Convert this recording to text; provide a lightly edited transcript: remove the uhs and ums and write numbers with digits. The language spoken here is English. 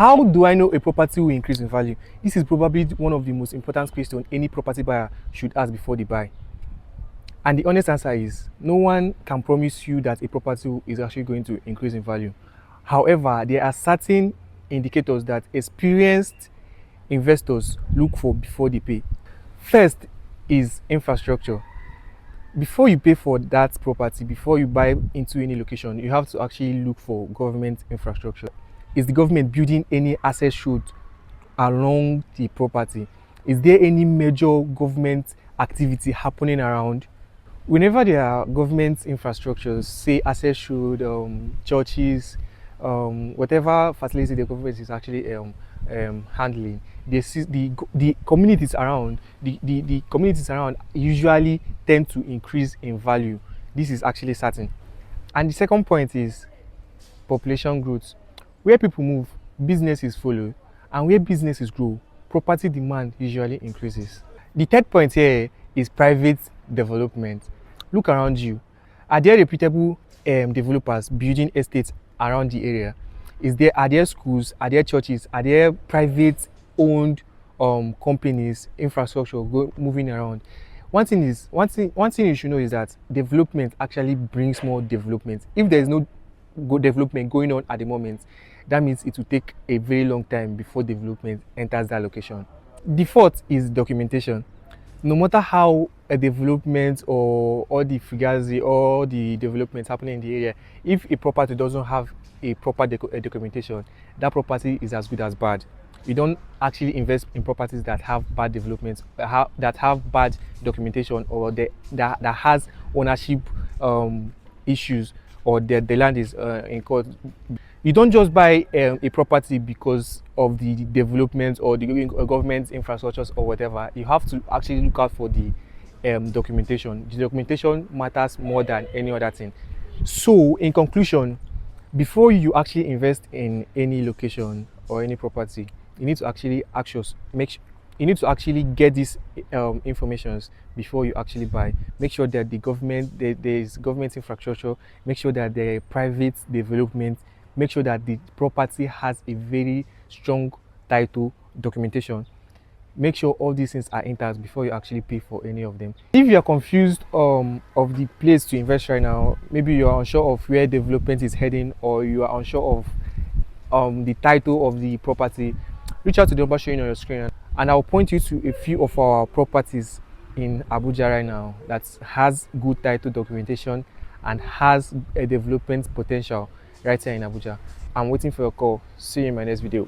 How do I know a property will increase in value? This is probably one of the most important questions any property buyer should ask before they buy. And the honest answer is no one can promise you that a property is actually going to increase in value. However, there are certain indicators that experienced investors look for before they pay. First is infrastructure. Before you pay for that property, before you buy into any location, you have to actually look for government infrastructure. Is the government building any access road along the property? Is there any major government activity happening around? Whenever there are government infrastructures, say access road, churches, whatever facility the government is actually handling, the communities around, the communities around usually tend to increase in value. This is actually certain. And the second point is population growth. Where people move, businesses follow, and where businesses grow, property demand usually increases. The third point here is private development. Look around you. Are there reputable developers building estates around the area? Are there schools? Are there churches? Are there private owned companies, infrastructure moving around? One thing you should know is that development actually brings more development. If there is no good development going on at the moment, that means it will take a very long time before development enters that location. The fourth is documentation. No matter how a development or all the figures, all the developments happening in the area, if a property doesn't have a proper documentation, that property is as good as bad. You don't actually invest in properties that have bad developments, that have bad documentation, or that has ownership issues, or the land is in court. You don't just buy a property because of the development or the government infrastructures or whatever. You have to actually look out for the documentation. The documentation matters more than any other thing. So, in conclusion, before you actually invest in any location or any property, you need to actually you need to actually get these informations before you actually buy. Make sure that there is government infrastructure. Make sure that there are private development. Make sure that the property has a very strong title documentation. Make sure all these things are intact before you actually pay for any of them. If you are confused of the place to invest right now, maybe you are unsure of where development is heading, or you are unsure of the title of the property, reach out to the number showing on your screen, and I'll point you to a few of our properties in Abuja right now that has good title documentation and has a development potential right here in Abuja. I'm waiting for your call. See you in my next video.